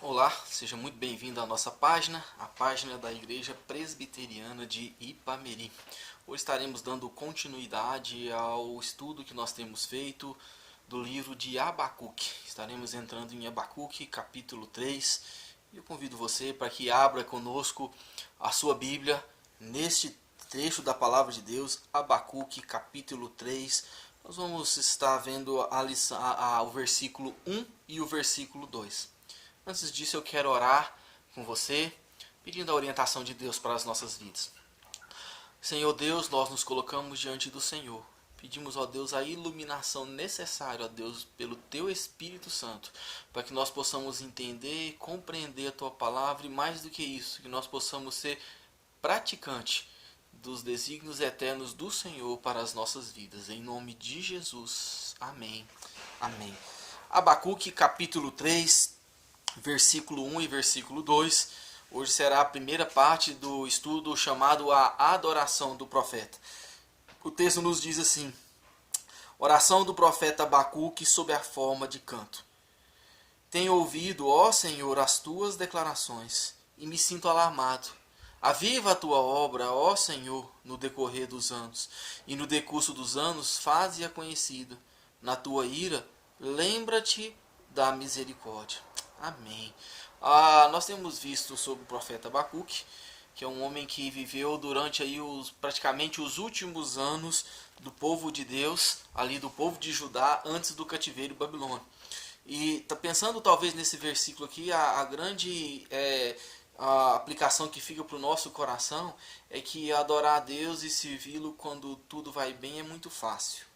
Olá, seja muito bem-vindo à nossa página, a página da Igreja Presbiteriana de Ipameri. Hoje estaremos dando continuidade ao estudo que nós temos feito do livro de Abacuque. Estaremos entrando em Abacuque, capítulo 3, e eu convido você para que abra conosco a sua Bíblia neste trecho da Palavra de Deus, Abacuque, capítulo 3. Nós vamos estar vendo o versículo 1 e o versículo 2. Antes disso, eu quero orar com você, pedindo a orientação de Deus para as nossas vidas. Senhor Deus, nós nos colocamos diante do Senhor. Pedimos, ó Deus, a iluminação necessária, ó Deus, pelo Teu Espírito Santo, para que nós possamos entender e compreender a Tua palavra e, mais do que isso, que nós possamos ser praticantes dos desígnios eternos do Senhor para as nossas vidas. Em nome de Jesus. Amém. Amém. Abacuque, capítulo 3, versículo 1 e versículo 2. Hoje será a primeira parte do estudo chamado A Adoração do Profeta. O texto nos diz assim: oração do profeta Abacuque sob a forma de canto. Tenho ouvido, ó Senhor, as tuas declarações, e me sinto alarmado. Aviva a tua obra, ó Senhor, no decorrer dos anos, e no decurso dos anos faze-a conhecida. Na tua ira, lembra-te da misericórdia. Amém. Nós temos visto sobre o profeta Abacuque, que é um homem que viveu durante aí praticamente os últimos anos do povo de Deus, ali do povo de Judá, antes do cativeiro babilônico. E tá pensando talvez nesse versículo aqui, a grande a aplicação que fica para o nosso coração é que adorar a Deus e servi-lo quando tudo vai bem é muito fácil.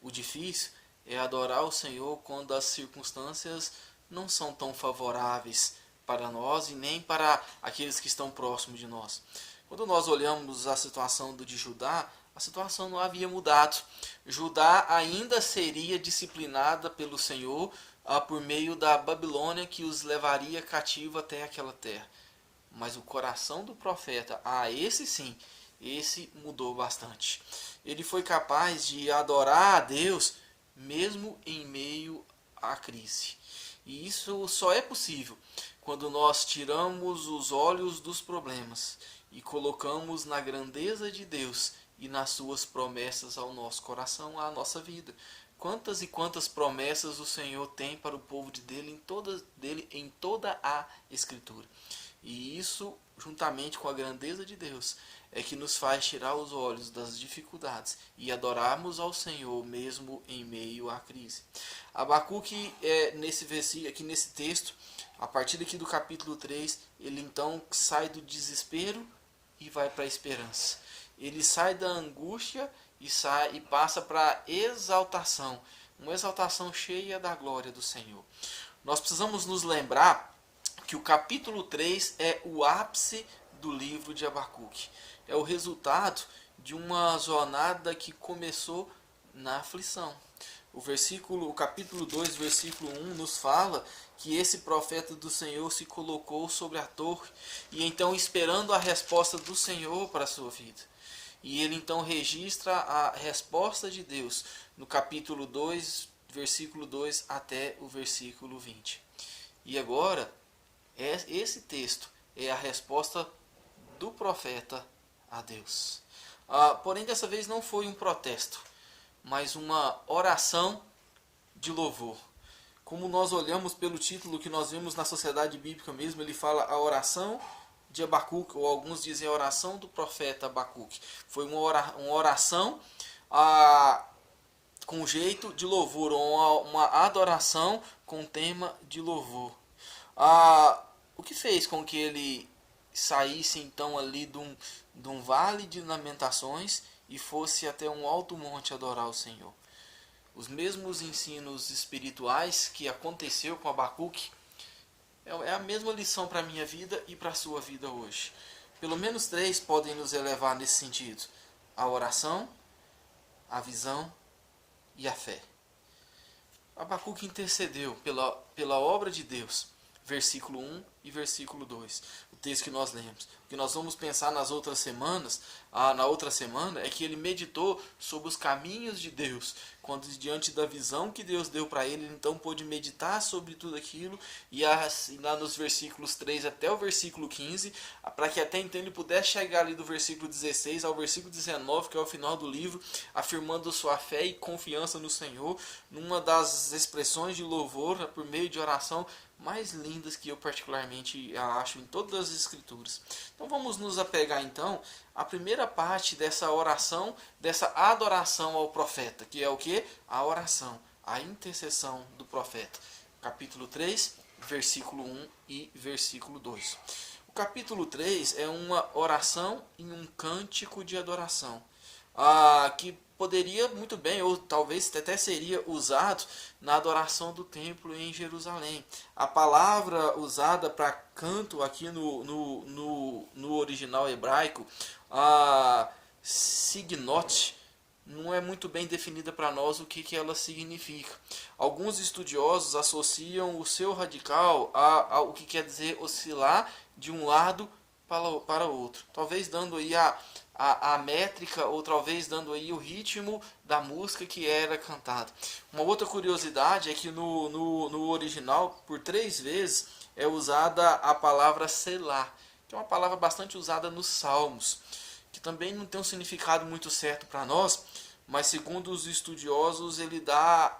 O difícil é adorar o Senhor quando as circunstâncias não são tão favoráveis para nós e nem para aqueles que estão próximos de nós. Quando nós olhamos a situação de Judá, a situação não havia mudado. Judá ainda seria disciplinada pelo Senhor por meio da Babilônia, que os levaria cativo até aquela terra. Mas o coração do profeta, esse sim, esse mudou bastante. Ele foi capaz de adorar a Deus mesmo em meio à crise. E isso só é possível quando nós tiramos os olhos dos problemas e colocamos na grandeza de Deus e nas suas promessas ao nosso coração, à nossa vida. Quantas e quantas promessas o Senhor tem para o povo dele em toda a Escritura. E isso, juntamente com a grandeza de Deus, é que nos faz tirar os olhos das dificuldades e adorarmos ao Senhor mesmo em meio à crise. Abacuque, nesse versículo, aqui nesse texto, a partir daqui do capítulo 3, ele então sai do desespero e vai para a esperança. Ele sai da angústia e passa para a exaltação, uma exaltação cheia da glória do Senhor. Nós precisamos nos lembrar que o capítulo 3 é o ápice do livro de Abacuque. É o resultado de uma jornada que começou na aflição. O capítulo 2, versículo 1 nos fala que esse profeta do Senhor se colocou sobre a torre e então esperando a resposta do Senhor para a sua vida. E ele então registra a resposta de Deus no capítulo 2, versículo 2 até o versículo 20. E agora, esse texto é a resposta do profeta a Deus. Porém, dessa vez não foi um protesto, mas uma oração de louvor. Como nós olhamos pelo título que nós vemos na Sociedade Bíblica mesmo, ele fala a oração de Abacuque, ou alguns dizem a oração do profeta Abacuque. Foi uma oração com jeito de louvor, ou uma adoração com tema de louvor. O que fez com que ele saísse então ali de um vale de lamentações e fosse até um alto monte adorar o Senhor? Os mesmos ensinos espirituais que aconteceu com Abacuque é a mesma lição para a minha vida e para a sua vida hoje. Pelo menos 3 podem nos elevar nesse sentido: a oração, a visão e a fé. Abacuque intercedeu pela obra de Deus, versículo 1 e versículo 2, o texto que nós lemos. O que nós vamos pensar nas outras semanas, na outra semana, é que ele meditou sobre os caminhos de Deus, quando diante da visão que Deus deu para ele então pôde meditar sobre tudo aquilo, e lá nos versículos 3 até o versículo 15, para que até então ele pudesse chegar ali do versículo 16 ao versículo 19, que é o final do livro, afirmando sua fé e confiança no Senhor, numa das expressões de louvor por meio de oração mais lindas que eu particularmente acho em todas as escrituras. Então vamos nos apegar então à primeira parte dessa oração, dessa adoração ao profeta, que é o que? A oração, a intercessão do profeta. Capítulo 3, versículo 1 e versículo 2. O capítulo 3 é uma oração e um cântico de adoração, que poderia muito bem, ou talvez até seria usado na adoração do templo em Jerusalém. A palavra usada para canto aqui no original hebraico, signot, não é muito bem definida para nós o que ela significa. Alguns estudiosos associam o seu radical ao que quer dizer oscilar de um lado para o outro, talvez dando aí a métrica, ou talvez dando aí o ritmo da música que era cantada. Uma outra curiosidade é que no original, por 3 vezes, é usada a palavra selah, que é uma palavra bastante usada nos Salmos, que também não tem um significado muito certo para nós, mas segundo os estudiosos ele dá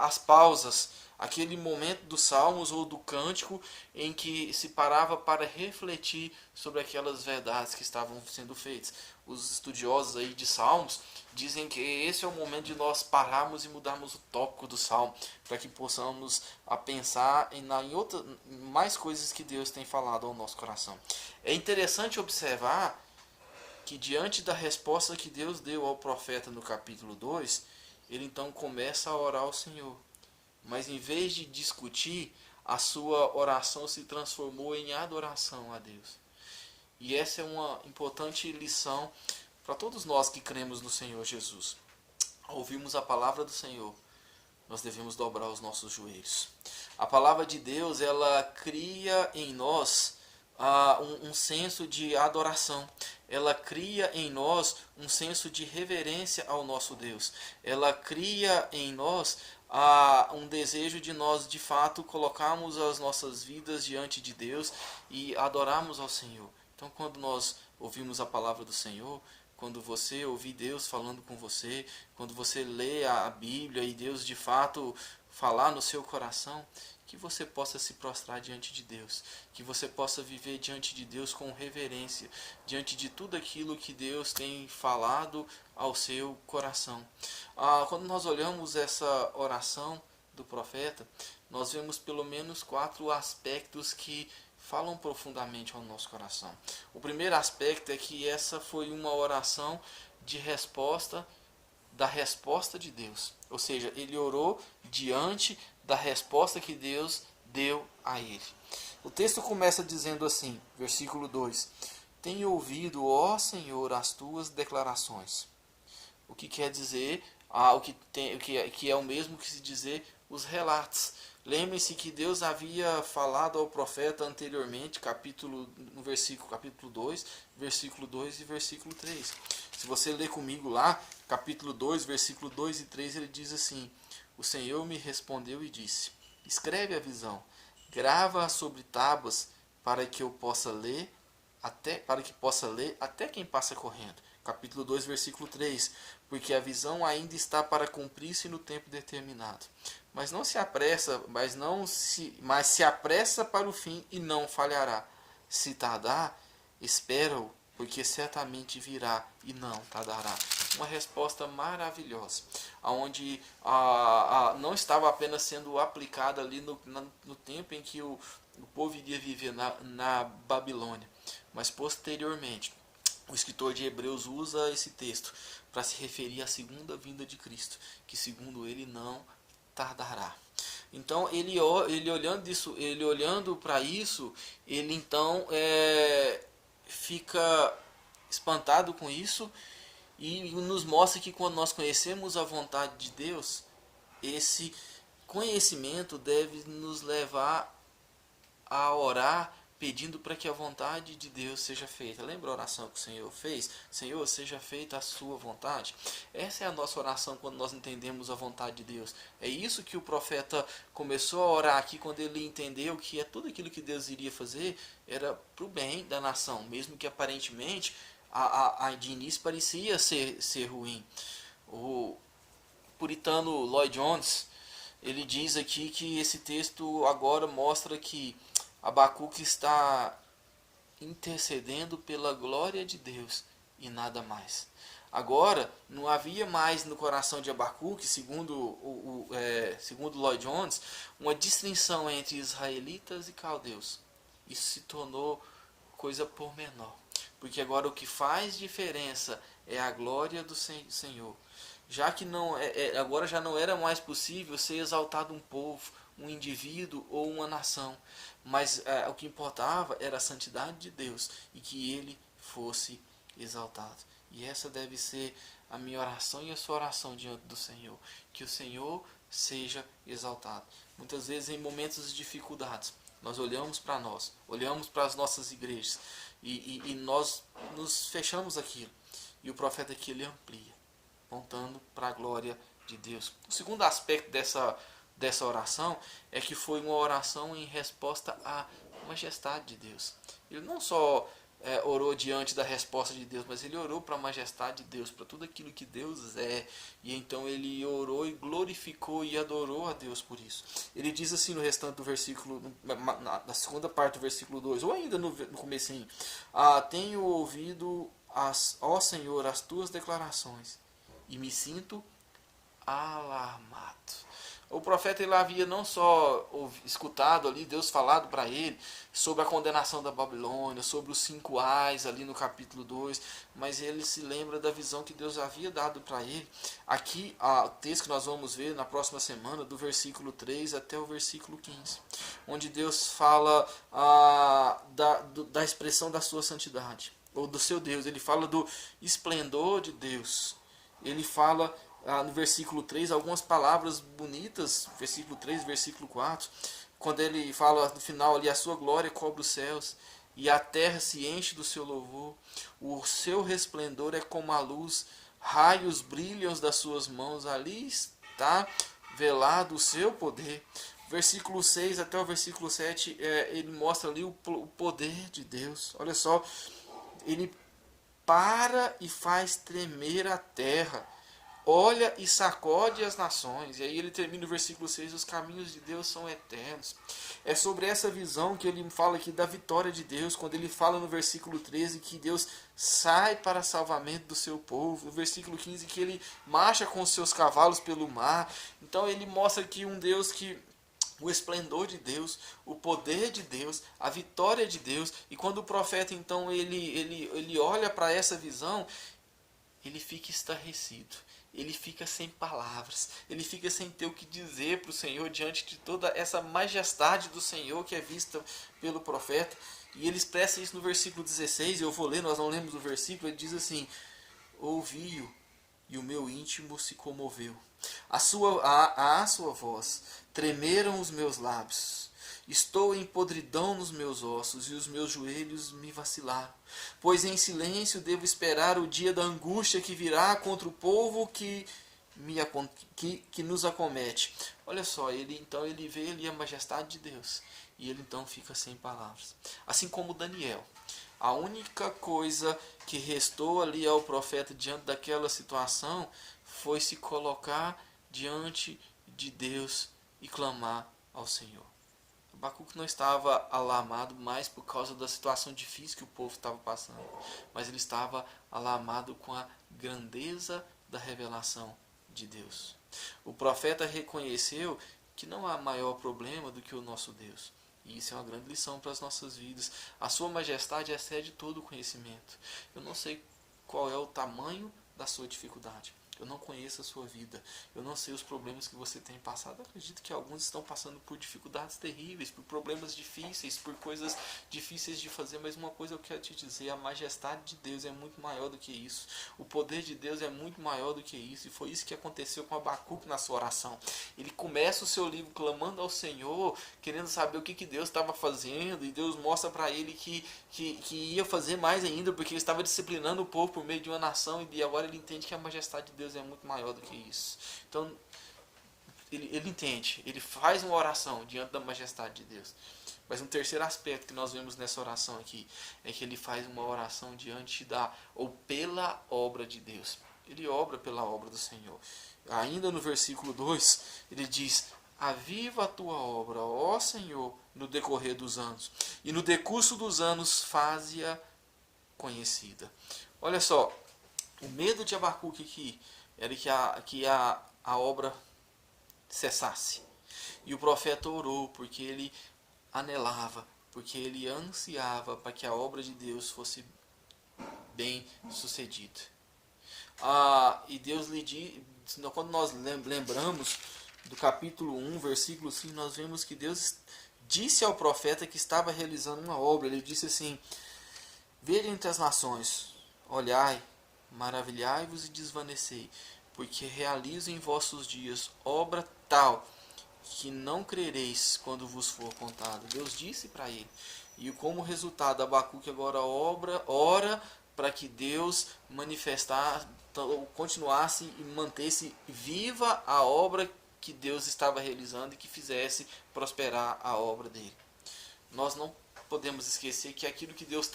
as pausas, aquele momento dos salmos ou do cântico em que se parava para refletir sobre aquelas verdades que estavam sendo feitas. Os estudiosos aí de salmos dizem que esse é o momento de nós pararmos e mudarmos o tópico do salmo, para que possamos pensar em mais coisas que Deus tem falado ao nosso coração. É interessante observar que diante da resposta que Deus deu ao profeta no capítulo 2, ele então começa a orar ao Senhor. Mas em vez de discutir, a sua oração se transformou em adoração a Deus. E essa é uma importante lição para todos nós que cremos no Senhor Jesus. Ao ouvirmos a palavra do Senhor, nós devemos dobrar os nossos joelhos. A palavra de Deus, ela cria em nós um senso de adoração. Ela cria em nós um senso de reverência ao nosso Deus. Ela cria em nós um desejo de nós, de fato, colocarmos as nossas vidas diante de Deus e adorarmos ao Senhor. Então, quando nós ouvimos a palavra do Senhor, quando você ouvir Deus falando com você, quando você lê a Bíblia e Deus, de fato, falar no seu coração, que você possa se prostrar diante de Deus, que você possa viver diante de Deus com reverência, diante de tudo aquilo que Deus tem falado ao seu coração. Quando nós olhamos essa oração do profeta, nós vemos pelo menos 4 aspectos que falam profundamente ao nosso coração. O primeiro aspecto é que essa foi uma oração de resposta da resposta de Deus. Ou seja, ele orou diante da resposta que Deus deu a ele. O texto começa dizendo assim, versículo 2: Tenho ouvido, ó Senhor, as tuas declarações. O que quer dizer, que é o mesmo que se dizer os relatos. Lembre-se que Deus havia falado ao profeta anteriormente, capítulo 2, versículo 2 e versículo 3. Se você ler comigo lá, capítulo 2, versículo 2 e 3, ele diz assim: O Senhor me respondeu e disse: Escreve a visão, grava-a sobre tábuas, para que possa ler até quem passa correndo. Capítulo 2, versículo 3. Porque a visão ainda está para cumprir-se no tempo determinado. Mas não se apressa, mas se apressa para o fim e não falhará. Se tardar, espera-o, porque certamente virá e não tardará. Uma resposta maravilhosa, onde não estava apenas sendo aplicada ali no tempo em que o povo iria viver na Babilônia, mas posteriormente. O escritor de Hebreus usa esse texto para se referir à segunda vinda de Cristo, que segundo ele não tardará. Então ele olhando para isso, ele então fica espantado com isso e nos mostra que quando nós conhecemos a vontade de Deus, esse conhecimento deve nos levar a orar pedindo para que a vontade de Deus seja feita. Lembra a oração que o Senhor fez? Senhor, seja feita a sua vontade. Essa é a nossa oração quando nós entendemos a vontade de Deus. É isso que o profeta começou a orar aqui quando ele entendeu que tudo aquilo que Deus iria fazer era para o bem da nação, mesmo que aparentemente de início parecia ser ruim. O puritano Lloyd Jones, ele diz aqui que esse texto agora mostra que Abacuque está intercedendo pela glória de Deus e nada mais. Agora, não havia mais no coração de Abacuque, segundo Lloyd Jones, uma distinção entre israelitas e caldeus. Isso se tornou coisa pormenor. Porque agora o que faz diferença é a glória do Senhor. Já que agora já não era mais possível ser exaltado um povo, um indivíduo ou uma nação, mas o que importava era a santidade de Deus e que ele fosse exaltado. E essa deve ser a minha oração e a sua oração diante do Senhor, que o Senhor seja exaltado. Muitas vezes em momentos de dificuldades, nós olhamos para nós, olhamos para as nossas igrejas e nós nos fechamos aquilo. E o profeta aqui ele amplia, apontando para a glória de Deus. O segundo aspecto dessa oração é que foi uma oração em resposta à majestade de Deus. Ele não só orou diante da resposta de Deus, mas ele orou para a majestade de Deus, para tudo aquilo que Deus é. E então ele orou e glorificou e adorou a Deus por isso. Ele diz assim no restante do versículo, na segunda parte do versículo 2, ou ainda no comecinho: tenho ouvido, ó Senhor, as tuas declarações, e me sinto alarmado. O profeta ele havia não só escutado ali Deus falado para ele sobre a condenação da Babilônia, sobre os 5 ais ali no capítulo 2, mas ele se lembra da visão que Deus havia dado para ele. Aqui, o texto que nós vamos ver na próxima semana, do versículo 3 até o versículo 15, onde Deus fala da expressão da sua santidade, ou do seu Deus. Ele fala do esplendor de Deus. Ele fala no versículo 3 algumas palavras bonitas, versículo 3, versículo 4, quando ele fala no final ali: a sua glória cobre os céus e a terra se enche do seu louvor, o seu resplendor é como a luz, raios brilham das suas mãos, ali está velado o seu poder. Versículo 6 até o versículo 7, ele mostra ali o poder de Deus. Olha só, ele para e faz tremer a terra, olha e sacode as nações. E aí ele termina o versículo 6, os caminhos de Deus são eternos. É sobre essa visão que ele fala aqui da vitória de Deus, quando ele fala no versículo 13 que Deus sai para salvamento do seu povo, no versículo 15 que ele marcha com os seus cavalos pelo mar. Então ele mostra aqui um Deus que o esplendor de Deus, o poder de Deus, a vitória de Deus. E quando o profeta então ele olha para essa visão, ele fica estarrecido. Ele fica sem palavras, ele fica sem ter o que dizer para o Senhor diante de toda essa majestade do Senhor que é vista pelo profeta. E ele expressa isso no versículo 16, eu vou ler, nós não lemos o versículo. Ele diz assim: ouvi-o e o meu íntimo se comoveu, a sua voz tremeram os meus lábios. Estou em podridão nos meus ossos e os meus joelhos me vacilaram, pois em silêncio devo esperar o dia da angústia que virá contra o povo que nos acomete. Olha só, ele vê ali a majestade de Deus e ele então fica sem palavras. Assim como Daniel, a única coisa que restou ali ao profeta diante daquela situação foi se colocar diante de Deus e clamar ao Senhor. Abacuque não estava alarmado mais por causa da situação difícil que o povo estava passando, mas ele estava alarmado com a grandeza da revelação de Deus. O profeta reconheceu que não há maior problema do que o nosso Deus. E isso é uma grande lição para as nossas vidas. A sua majestade excede todo o conhecimento. Eu não sei qual é o tamanho da sua dificuldade. Eu não conheço a sua vida. Eu não sei os problemas que você tem passado. Eu acredito que alguns estão passando por dificuldades terríveis, por problemas difíceis, por coisas difíceis de fazer. Mas uma coisa eu quero te dizer: a majestade de Deus é muito maior do que isso. O poder de Deus é muito maior do que isso. E foi isso que aconteceu com Abacuque na sua oração. Ele começa o seu livro clamando ao Senhor, querendo saber o que Deus estava fazendo. E Deus mostra para ele que ia fazer mais ainda, porque ele estava disciplinando o povo por meio de uma nação. E agora ele entende que a majestade de Deus é muito maior do que isso. Então ele entende, ele faz uma oração diante da majestade de Deus. Mas um terceiro aspecto que nós vemos nessa oração aqui é que ele faz uma oração diante da ou pela obra de Deus. Ele obra pela obra do Senhor. Ainda no versículo 2, ele diz: aviva a tua obra, ó Senhor, no decorrer dos anos, e no decurso dos anos faze-a conhecida. Olha só, o medo de Abacuque aqui era que a obra cessasse. E o profeta orou porque ele anelava, porque ele ansiava para que a obra de Deus fosse bem sucedida. E Deus lhe diz, quando nós lembramos do capítulo 1, versículo 5, nós vemos que Deus disse ao profeta que estava realizando uma obra. Ele disse assim: vede entre as nações, olhai, maravilhai-vos e desvanecei, porque realizo em vossos dias obra tal que não crereis quando vos for contado. Deus disse para ele. E como resultado, Abacuque agora ora para que Deus continuasse e mantesse viva a obra que Deus estava realizando e que fizesse prosperar a obra dele. Nós não podemos esquecer que aquilo que Deus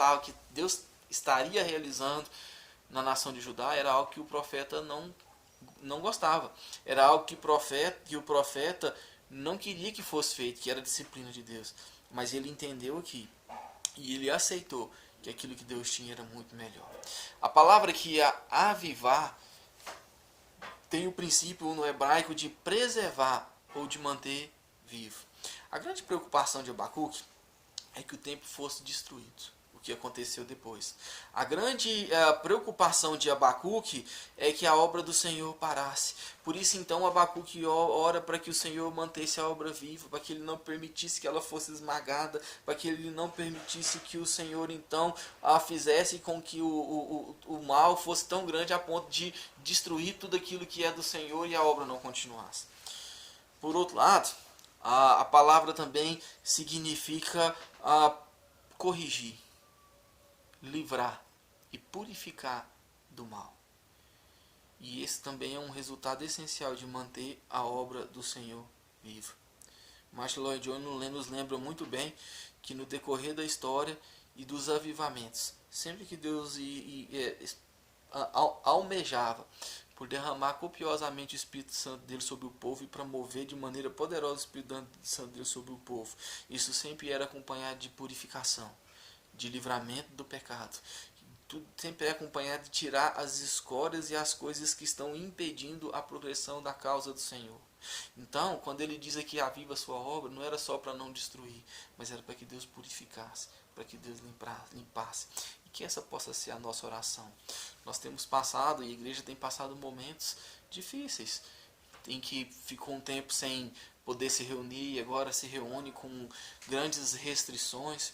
estaria realizando na nação de Judá era algo que o profeta não gostava. Era algo que o profeta não queria que fosse feito, que era a disciplina de Deus. Mas ele entendeu aqui e ele aceitou que aquilo que Deus tinha era muito melhor. A palavra que é avivar tem o princípio no hebraico de preservar ou de manter vivo. A grande preocupação de Abacuque é que o templo fosse destruído. O que aconteceu depois. A grande preocupação de Abacuque é que a obra do Senhor parasse. Por isso então Abacuque ora para que o Senhor mantesse a obra viva, para que ele não permitisse que ela fosse esmagada, para que ele não permitisse que o Senhor então a fizesse com que o mal fosse tão grande a ponto de destruir tudo aquilo que é do Senhor e a obra não continuasse. Por outro lado, a palavra também significa corrigir, livrar e purificar do mal. E esse também é um resultado essencial de manter a obra do Senhor viva. Martin Lloyd-Jones nos lembra muito bem que no decorrer da história e dos avivamentos, sempre que Deus almejava por derramar copiosamente o Espírito Santo dele sobre o povo e para mover de maneira poderosa o Espírito Santo dele sobre o povo, isso sempre era acompanhado de purificação, de livramento do pecado. Tudo sempre é acompanhado de tirar as escórias e as coisas que estão impedindo a progressão da causa do Senhor. Então, quando ele diz aqui aviva a sua obra, não era só para não destruir, mas era para que Deus purificasse, para que Deus limpasse. E que essa possa ser a nossa oração. Nós temos passado, e a igreja tem passado momentos difíceis, em que ficou um tempo sem poder se reunir e agora se reúne com grandes restrições.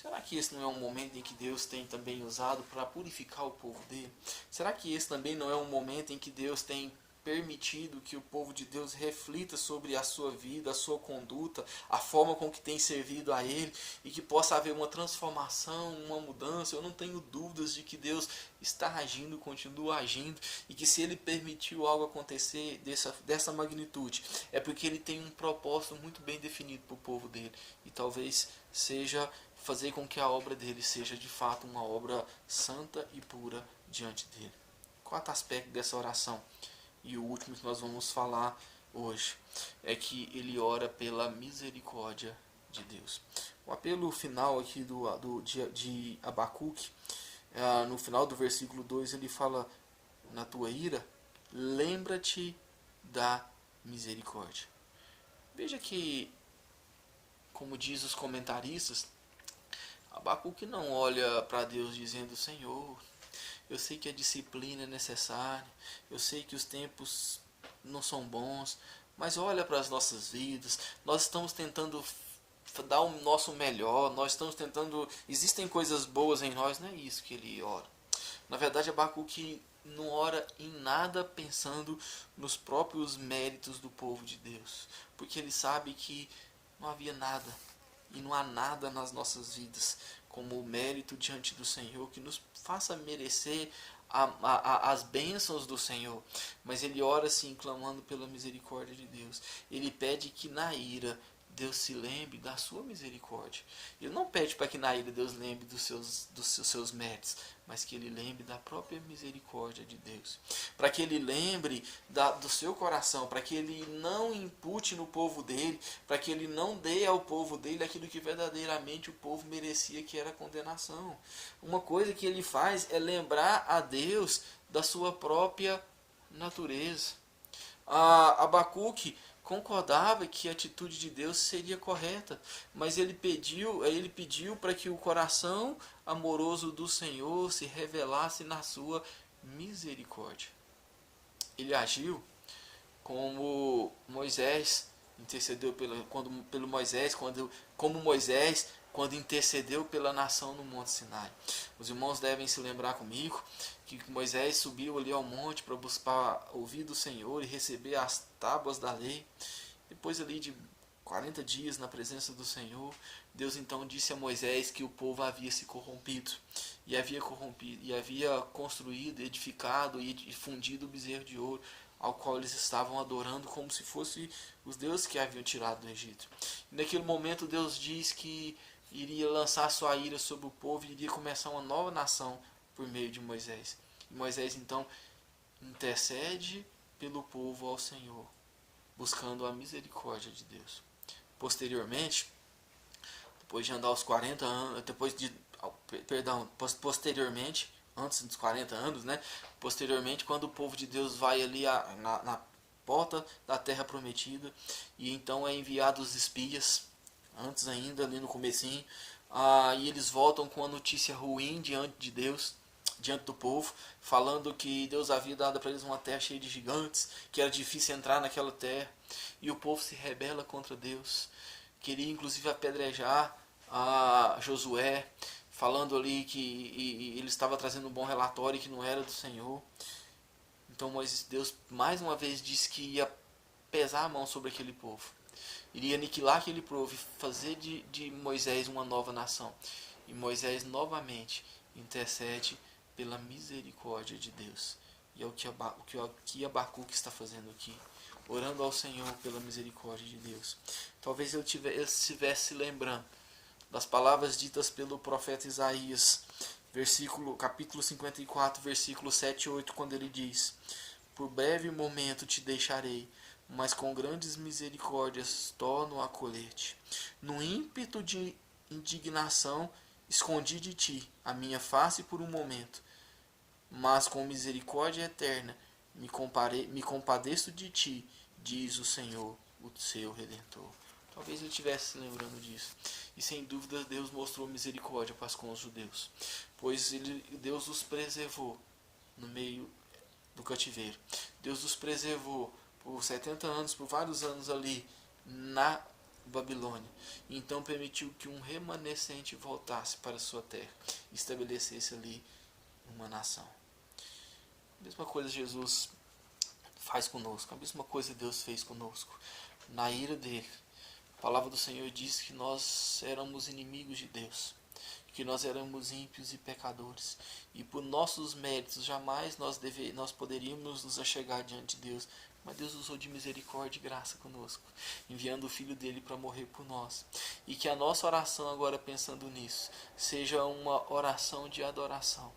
Será que esse não é um momento em que Deus tem também usado para purificar o povo dele? Será que esse também não é um momento em que Deus tem permitido que o povo de Deus reflita sobre a sua vida, a sua conduta, a forma com que tem servido a Ele e que possa haver uma transformação, uma mudança? Eu não tenho dúvidas de que Deus está agindo, continua agindo e que se Ele permitiu algo acontecer dessa magnitude é porque Ele tem um propósito muito bem definido para o povo dele e talvez seja fazer com que a obra dele seja de fato uma obra santa e pura diante dele. Quarto aspecto dessa oração, e o último que nós vamos falar hoje, é que ele ora pela misericórdia de Deus. O apelo final aqui de Abacuque, no final do versículo 2, ele fala: na tua ira, lembra-te da misericórdia. Veja que, como diz os comentaristas, Abacuque não olha para Deus dizendo: Senhor, eu sei que a disciplina é necessária, eu sei que os tempos não são bons, mas olha para as nossas vidas, nós estamos tentando dar o nosso melhor, nós estamos tentando, existem coisas boas em nós, não é isso que ele ora. Na verdade, Abacuque não ora em nada pensando nos próprios méritos do povo de Deus, porque ele sabe que não havia nada e não há nada nas nossas vidas como o mérito diante do Senhor que nos faça merecer as bênçãos do Senhor. Mas ele ora assim, clamando pela misericórdia de Deus. Ele pede que na ira Deus se lembre da sua misericórdia. Ele não pede para que na ira Deus lembre dos seus méritos, mas que ele lembre da própria misericórdia de Deus. Para que ele lembre do seu coração, para que ele não impute no povo dele, para que ele não dê ao povo dele aquilo que verdadeiramente o povo merecia, que era condenação. Uma coisa que ele faz é lembrar a Deus da sua própria natureza. Abacuque concordava que a atitude de Deus seria correta, mas ele pediu para que o coração amoroso do Senhor se revelasse na sua misericórdia. Ele agiu como Moisés intercedeu como Moisés quando intercedeu pela nação no Monte Sinai. Os irmãos devem se lembrar comigo que Moisés subiu ali ao monte para buscar ouvir do Senhor e receber as tábuas da lei. Depois ali de 40 dias na presença do Senhor, Deus então disse a Moisés que o povo havia se corrompido e havia construído, edificado e fundido o bezerro de ouro, ao qual eles estavam adorando como se fossem os deuses que haviam tirado do Egito. E naquele momento Deus diz que iria lançar sua ira sobre o povo e iria começar uma nova nação por meio de Moisés. E Moisés então intercede pelo povo ao Senhor, buscando a misericórdia de Deus. Posteriormente, depois de andar os 40 anos, posteriormente, antes dos 40 anos, né? Posteriormente, quando o povo de Deus vai ali na porta da terra prometida, e então é enviado os espias, antes ainda, ali no comecinho, e eles voltam com a notícia ruim diante de Deus, diante do povo, falando que Deus havia dado para eles uma terra cheia de gigantes, que era difícil entrar naquela terra, e o povo se rebela contra Deus, queria inclusive apedrejar a Josué, falando ali que ele estava trazendo um bom relatório e que não era do Senhor. Então Deus mais uma vez disse que ia pesar a mão sobre aquele povo, iria aniquilar aquele povo e fazer de Moisés uma nova nação. E Moisés novamente intercede pela misericórdia de Deus. E é o que Abacuque está fazendo aqui, orando ao Senhor pela misericórdia de Deus. Talvez ele estivesse lembrando das palavras ditas pelo profeta Isaías, capítulo 54, versículo 7 e 8, quando ele diz: por breve momento te deixarei, mas com grandes misericórdias torno a acolher-te. No ímpeto de indignação escondi de ti a minha face por um momento, mas com misericórdia eterna me compadeço de ti, diz o Senhor, o seu Redentor. Talvez ele estivesse se lembrando disso. E sem dúvida Deus mostrou misericórdia para com os judeus, pois Deus os preservou no meio do cativeiro. Deus os preservou por 70 anos, por vários anos ali na Babilônia. E então permitiu que um remanescente voltasse para a sua terra e estabelecesse ali uma nação. A mesma coisa Jesus faz conosco, a mesma coisa Deus fez conosco. Na ira dele, a palavra do Senhor diz que nós éramos inimigos de Deus, que nós éramos ímpios e pecadores, e por nossos méritos jamais nós poderíamos nos achegar diante de Deus, mas Deus usou de misericórdia e graça conosco, enviando o Filho dele para morrer por nós. E que a nossa oração agora, pensando nisso, seja uma oração de adoração,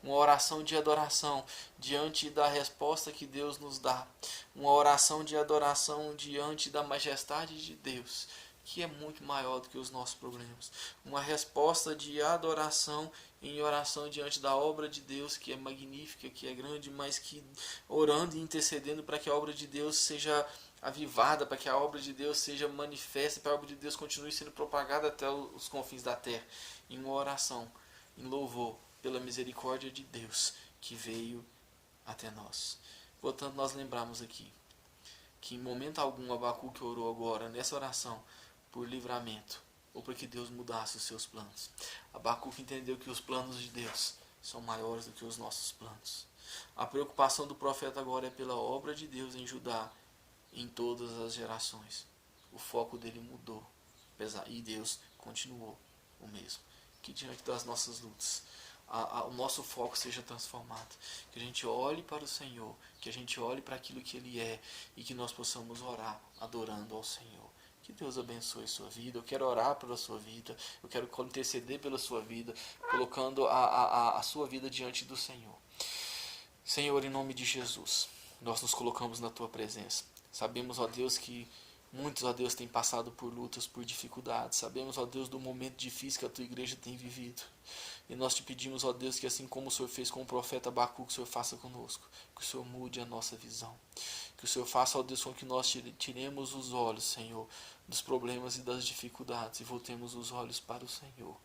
uma oração de adoração diante da resposta que Deus nos dá, uma oração de adoração diante da majestade de Deus, que é muito maior do que os nossos problemas. Uma resposta de adoração em oração diante da obra de Deus, que é magnífica, que é grande, mas que orando e intercedendo para que a obra de Deus seja avivada, para que a obra de Deus seja manifesta, para que a obra de Deus continue sendo propagada até os confins da terra. Em uma oração, em louvor pela misericórdia de Deus, que veio até nós. Portanto, nós lembramos aqui que em momento algum Abacuque orou agora nessa oração por livramento ou para que Deus mudasse os seus planos. Abacuque entendeu que os planos de Deus são maiores do que os nossos planos. A preocupação do profeta agora é pela obra de Deus em Judá em todas as gerações. O foco dele mudou e Deus continuou o mesmo. Que diante das nossas lutas o nosso foco seja transformado, que a gente olhe para o Senhor, que a gente olhe para aquilo que Ele é e que nós possamos orar adorando ao Senhor. Que Deus abençoe sua vida. Eu quero orar pela sua vida, eu quero interceder pela sua vida, colocando a sua vida diante do Senhor. Senhor, em nome de Jesus, nós nos colocamos na Tua presença. Sabemos, ó Deus, que muitos, ó Deus, têm passado por lutas, por dificuldades. Sabemos, ó Deus, do momento difícil que a Tua igreja tem vivido. E nós te pedimos, ó Deus, que assim como o Senhor fez com o profeta Abacuque, que o Senhor faça conosco. Que o Senhor mude a nossa visão. Que o Senhor faça, ó Deus, com que nós tiremos os olhos, Senhor, dos problemas e das dificuldades e voltemos os olhos para o Senhor.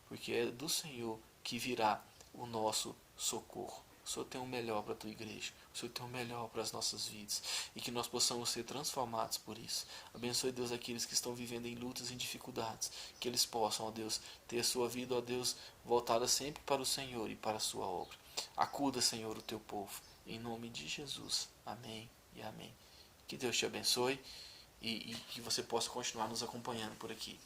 Porque é do Senhor que virá o nosso socorro. O Senhor tem o melhor para a tua igreja. O Senhor tem o melhor para as nossas vidas. E que nós possamos ser transformados por isso. Abençoe, Deus, aqueles que estão vivendo em lutas e em dificuldades. Que eles possam, ó Deus, ter a sua vida, ó Deus, voltada sempre para o Senhor e para a sua obra. Acuda, Senhor, o teu povo. Em nome de Jesus. Amém e amém. Que Deus te abençoe e que você possa continuar nos acompanhando por aqui.